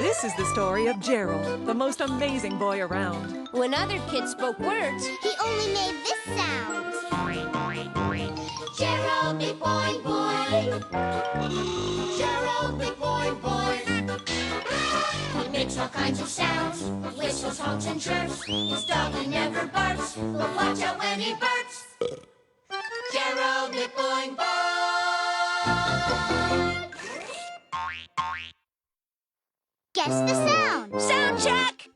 This is the story of Gerald, the most amazing boy around. When other kids spoke words, he only made this sound. Gerald McBoing Boing. Gerald McBoing Boing. He makes all kinds of sounds, whistles, honks, and chirps. His dog he never barks, but watch out when he barks. Gerald McBoing Boing. Guess the sound. sound check!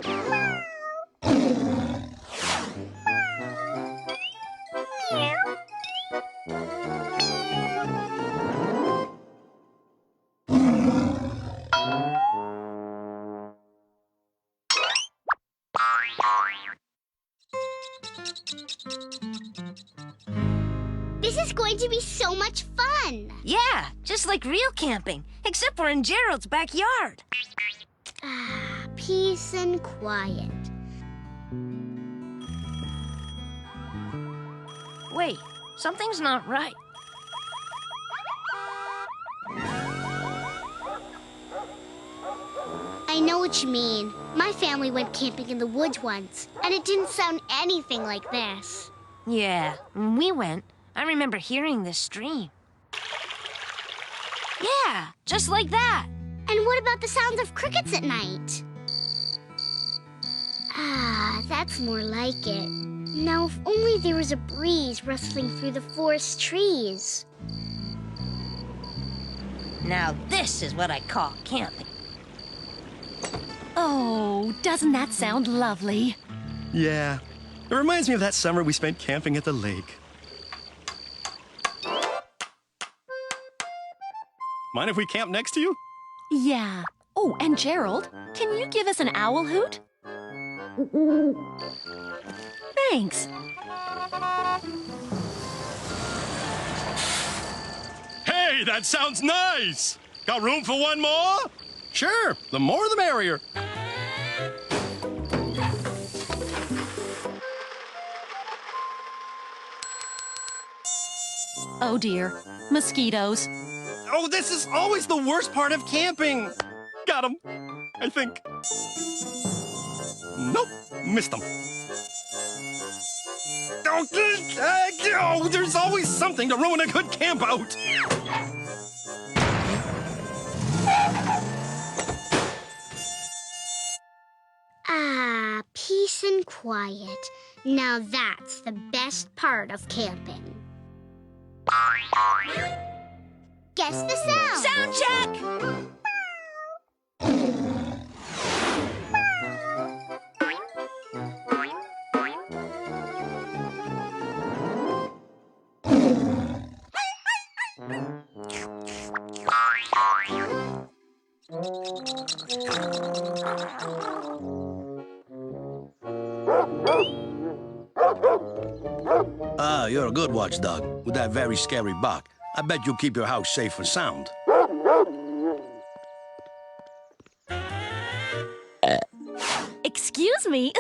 This is going to be so much fun. Yeah, just like real camping, except we're in Gerald's backyard. Ah, peace and quiet. Wait, something's not right. I know what you mean. My family went camping in the woods once, and it didn't sound anything like this. Yeah, when we went, I remember hearing this stream. Yeah, just like that. And what about the sounds of crickets at night? Ah, that's more like it. Now, if only there was a breeze rustling through the forest trees. Now this is what I call camping. Oh, doesn't that sound lovely? Yeah. It reminds me of that summer we spent camping at the lake. Mind if we camp next to you? Yeah. Oh, and Gerald, can you give us an owl hoot? Thanks. Hey, that sounds nice! Got room for one more? Sure, the more the merrier. Oh dear, mosquitoes. Oh, this is always the worst part of camping. Got him, I think. Nope, missed him. Oh, there's always something to ruin a good camp out. Ah, peace and quiet. Now that's the best part of camping. Guess the sound. Sound check! Ah, you're a good watchdog with that very scary bark. I bet you'll keep your house safe and sound. Excuse me.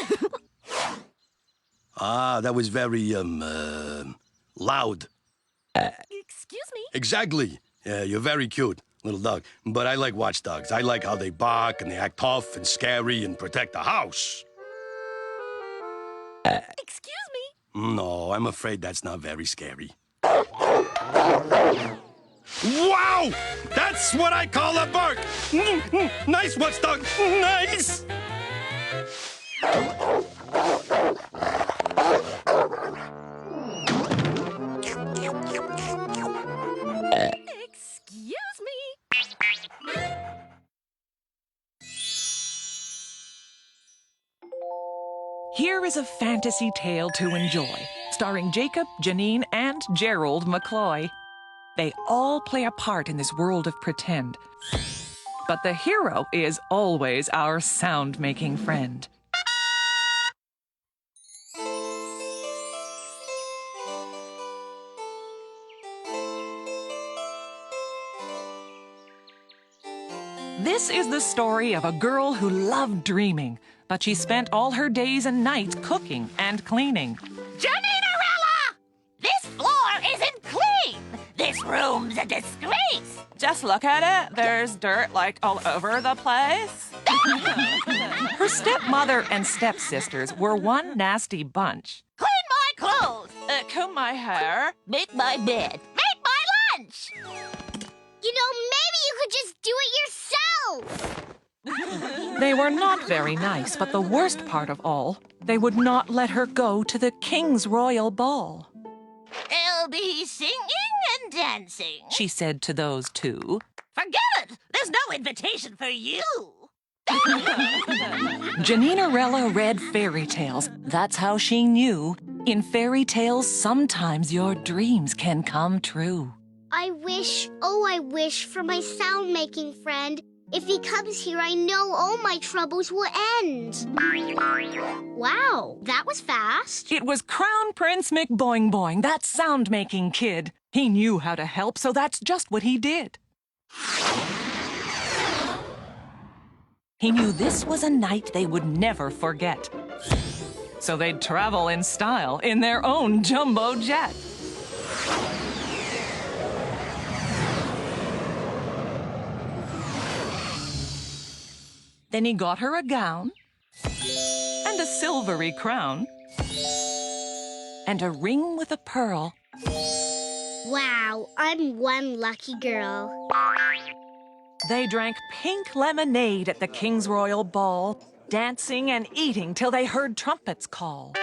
Ah, that was very, loud. Excuse me. Exactly. Yeah, you're very cute, little dog. But I like watchdogs. I like how they bark and they act tough and scary and protect the house. Excuse me. No, I'm afraid that's not very scary. Wow! That's what I call a bark! Nice, watchdog! Nice! Excuse me. Here is a fantasy tale to enjoy, starring Jacob, Janine, and Gerald McCloy. They all play a part in this world of pretend. But the hero is always our sound-making friend. This is the story of a girl who loved dreaming, but she spent all her days and nights cooking and cleaning. Janinerella! This floor isn't clean! This This room's a disgrace. Just look at it. There's dirt like all over the place. Her stepmother and stepsisters were one nasty bunch. Clean my clothes. Comb my hair. Make my bed. Make my lunch. You know, maybe you could just do it yourself. They were not very nice, but the worst part of all, they would not let her go to the king's royal ball. There'll be singing and dancing. She said to those two. Forget it. There's no invitation for you. Janinerella read fairy tales. That's how she knew. In fairy tales, sometimes your dreams can come true. I wish for my sound-making friend. If he comes here, I know all my troubles will end. Wow, that was fast. It was Crown Prince McBoing Boing, that sound-making kid. He knew how to help, so that's just what he did. He knew this was a night they would never forget. So they'd travel in style in their own jumbo jet. Then he got her a gown, and a silvery crown, and a ring with a pearl. Wow, I'm one lucky girl. They drank pink lemonade at the King's Royal Ball, dancing and eating till they heard trumpets call.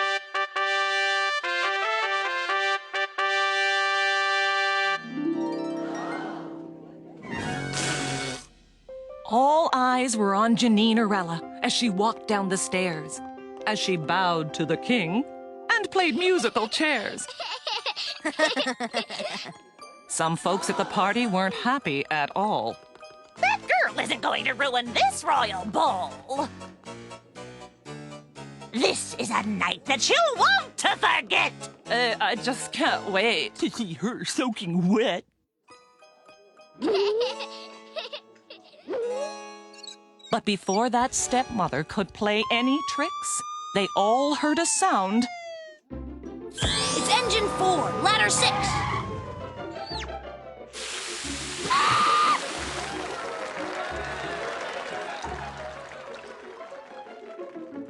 All eyes were on Janinerella as she walked down the stairs, as she bowed to the king and played musical chairs. Some folks at the party weren't happy at all. That girl isn't going to ruin this royal ball. This is a night that she'll want to forget. I just can't wait to see her soaking wet. But before that stepmother could play any tricks, they all heard a sound. It's engine 4, ladder 6.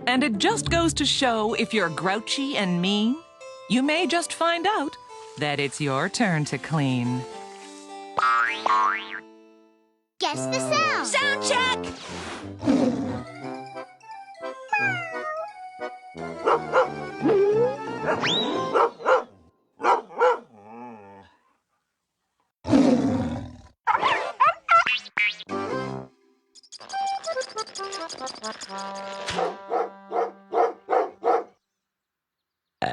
And it just goes to show if you're grouchy and mean, you may just find out that it's your turn to clean. Guess the sound. Sound check.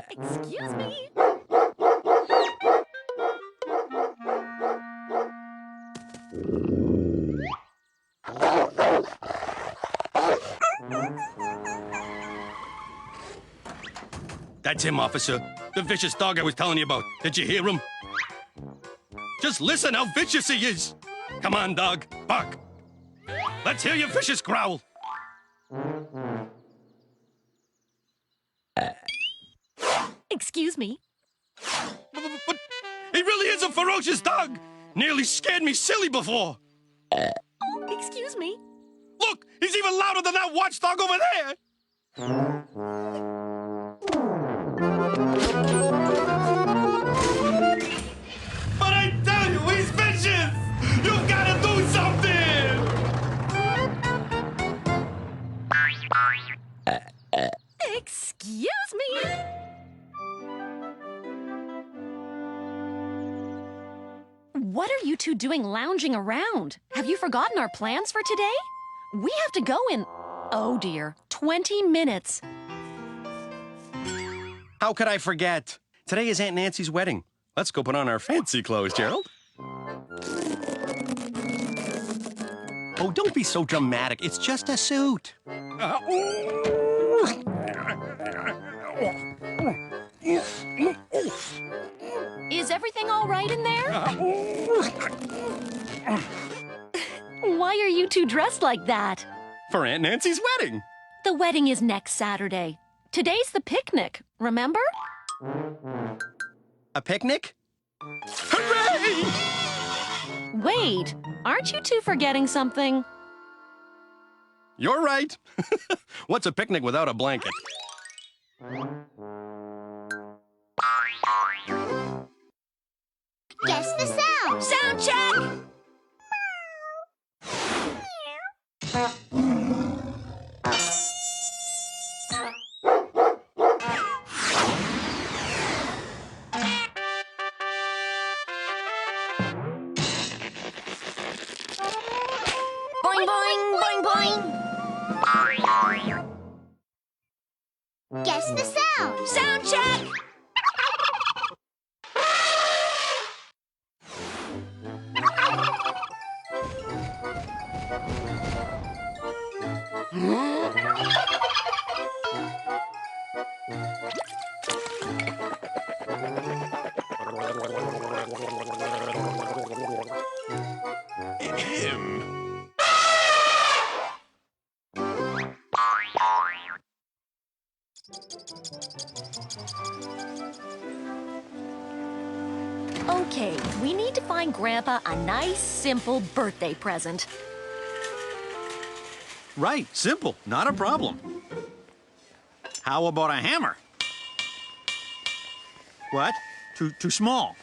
Excuse me. That's him, officer. The vicious dog I was telling you about. Did you hear him? Just listen how vicious he is. Come on, dog. Bark. Let's hear your vicious growl. Excuse me. But he really is a ferocious dog. Nearly scared me silly before. Excuse me. Look, he's even louder than that watchdog over there. But I tell you, he's vicious. You've got to do something. Excuse me. What are you two doing lounging around? Have you forgotten our plans for today? We have to go in, oh dear, 20 minutes. How could I forget? Today is Aunt Nancy's wedding. Let's go put on our fancy clothes, Gerald. Oh, don't be so dramatic. It's just a suit. Is everything all right in there? Why are you two dressed like that? For Aunt Nancy's wedding. The wedding is next Saturday. Today's the picnic, remember? A picnic? Hooray! Wait, aren't you two forgetting something? You're right. What's a picnic without a blanket? Guess the sound. Sound check! Boing, boing, boing, boing. Guess the sound. Sound check! Okay, we need to find Grandpa a nice, simple birthday present. Right, simple, not a problem. How about a hammer? What? Too small.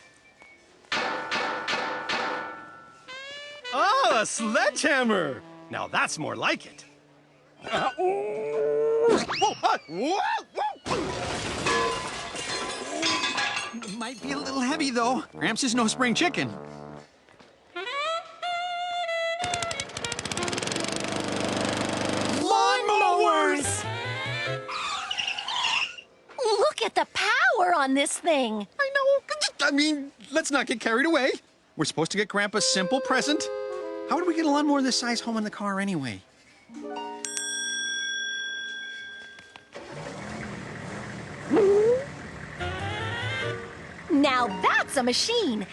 Oh, a sledgehammer! Now that's more like it. Whoa. Might be a little heavy, though. Gramps is no spring chicken. Lawnmowers! Look at the power on this thing. I know. I mean, let's not get carried away. We're supposed to get Grandpa a simple present. How would we get a lawnmower this size home in the car anyway? Now that's a machine,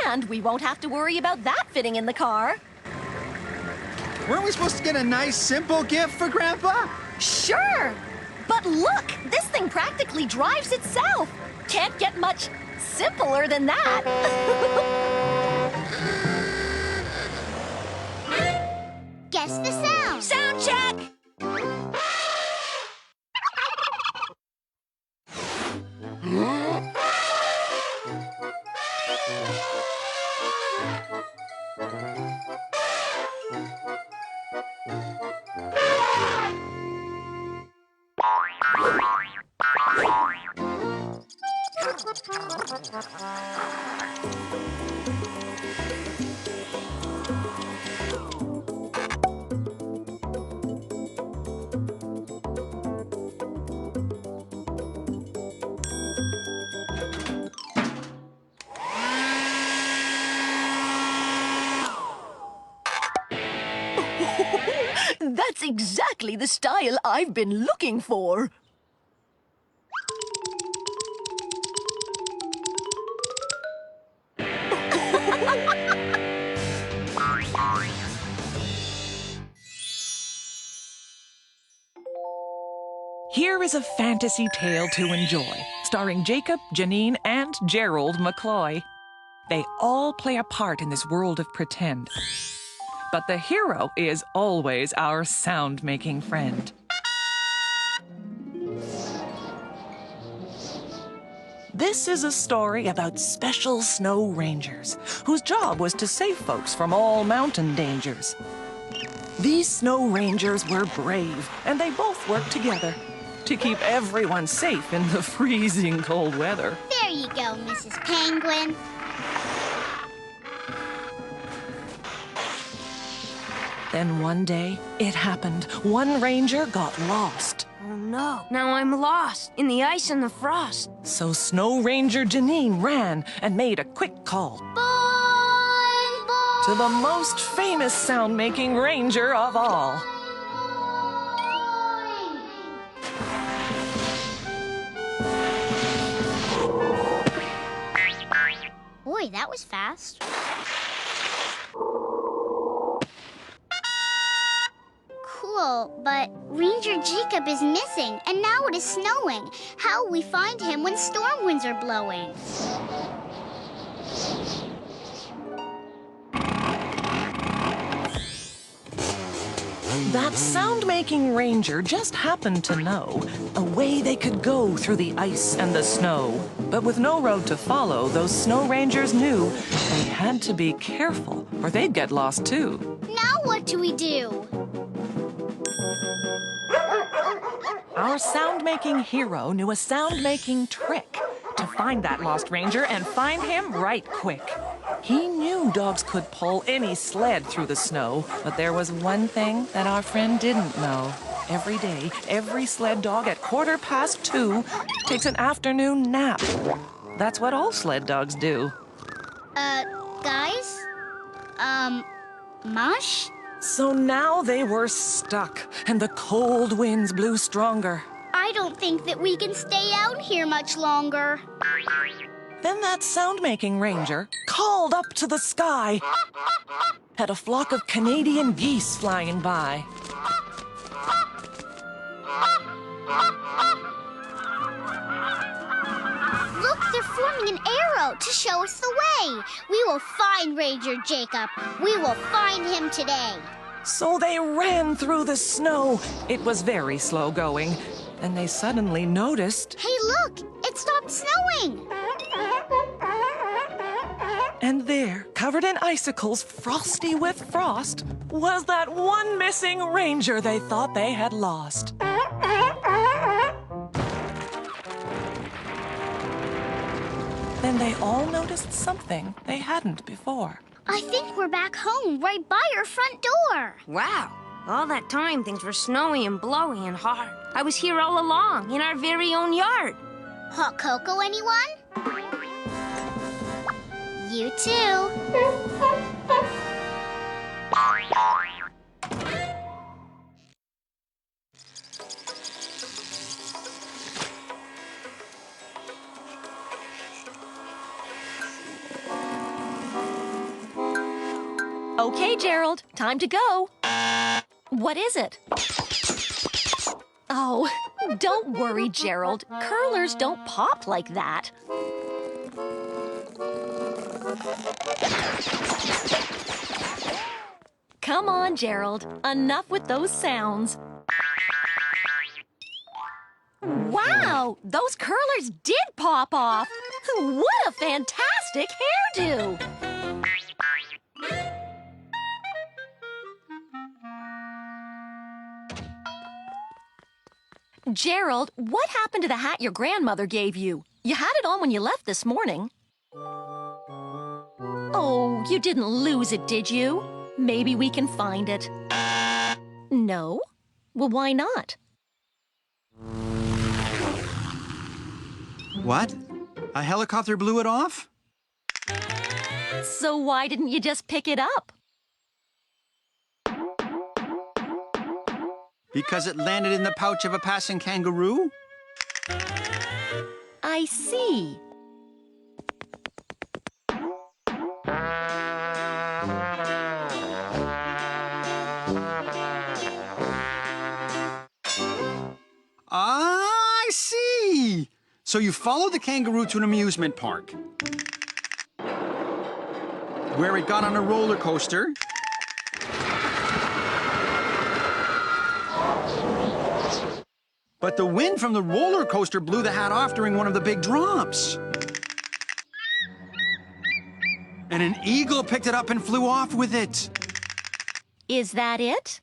and we won't have to worry about that fitting in the car. Weren't we supposed to get a nice, simple gift for Grandpa? Sure, but look, this thing practically drives itself. Can't get much simpler than that. Guess the sound. Sound check! That's exactly the style I've been looking for. Here is a fantasy tale to enjoy, starring Jacob, Janine, and Gerald McCloy. They all play a part in this world of pretend. But the hero is always our sound-making friend. This is a story about special snow rangers, whose job was to save folks from all mountain dangers. These snow rangers were brave, and they both worked together to keep everyone safe in the freezing cold weather. There you go, Mrs. Penguin. Then one day, it happened. One ranger got lost. Oh no, now I'm lost in the ice and the frost. So Snow Ranger Janine ran and made a quick call Boing, boing, to the most famous sound-making ranger of all. boing. Boy, that was fast. Cool, but Ranger Jacob is missing, and now it is snowing. How will we find him when storm winds are blowing? That sound-making ranger just happened to know a way they could go through the ice and the snow. But with no road to follow, those snow rangers knew they had to be careful, or they'd get lost too. Now what do we do? Our sound-making hero knew a sound-making trick to find that lost ranger and find him right quick. He knew dogs could pull any sled through the snow, but there was one thing that our friend didn't know. Every day, every sled dog at 2:15 takes an afternoon nap. That's what all sled dogs do. Guys? Mush? So now they were stuck, and the cold winds blew stronger. I don't think that we can stay out here much longer. Then that sound-making ranger called up to the sky at a flock of Canadian geese flying by. Look, they're forming an arrow to show us the way. We will find Ranger Jacob. We will find him today. So they ran through the snow. It was very slow going. Then they suddenly noticed, Hey, look! It stopped snowing! and there, covered in icicles, frosty with frost, was that one missing ranger they thought they had lost. Then they all noticed something they hadn't before. I think we're back home, right by our front door. Wow. All that time, things were snowy and blowy and hard. I was here all along, in our very own yard. Hot cocoa, anyone? You too. Okay, Gerald, time to go. What is it? Oh, don't worry, Gerald. Curlers don't pop like that. Come on, Gerald. Enough with those sounds. Wow, those curlers did pop off. What a fantastic hairdo. Gerald, what happened to the hat your grandmother gave you? You had it on when you left this morning. Oh, you didn't lose it, did you? Maybe we can find it. No? Well, why not? What? A helicopter blew it off? So why didn't you just pick it up? Because it landed in the pouch of a passing kangaroo? I see. I see! So you followed the kangaroo to an amusement park, where it got on a roller coaster, but the wind from the roller coaster blew the hat off during one of the big drops. And an eagle picked it up and flew off with it. Is that it?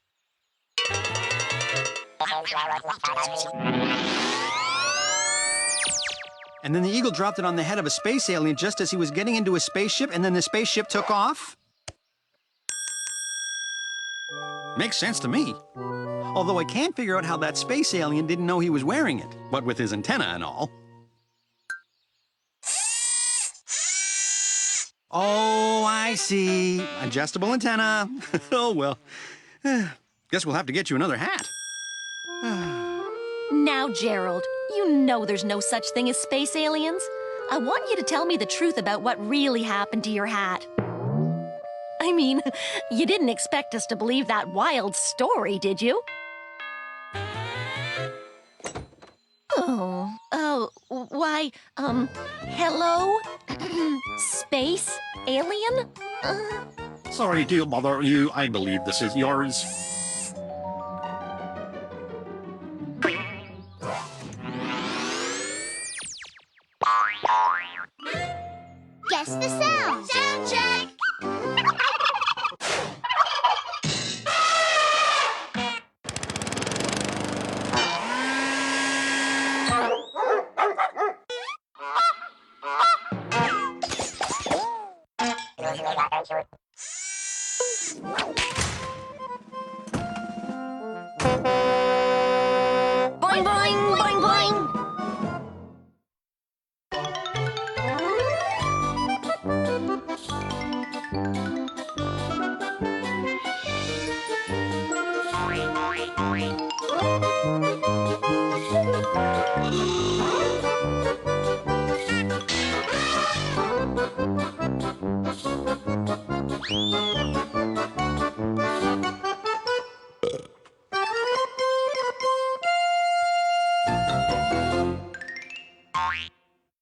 And then the eagle dropped it on the head of a space alien just as he was getting into a spaceship, and then the spaceship took off. Makes sense to me. Although I can't figure out how that space alien didn't know he was wearing it, what with his antenna and all. Oh, I see. Adjustable antenna. Oh, well. Guess we'll have to get you another hat. Now, Gerald, you know there's no such thing as space aliens. I want you to tell me the truth about what really happened to your hat. I mean, you didn't expect us to believe that wild story, did you? Why, hello? Space alien? Sorry, dear mother, I believe this is yours. Test the sound. Sound check. Boing, boing, boing, boing.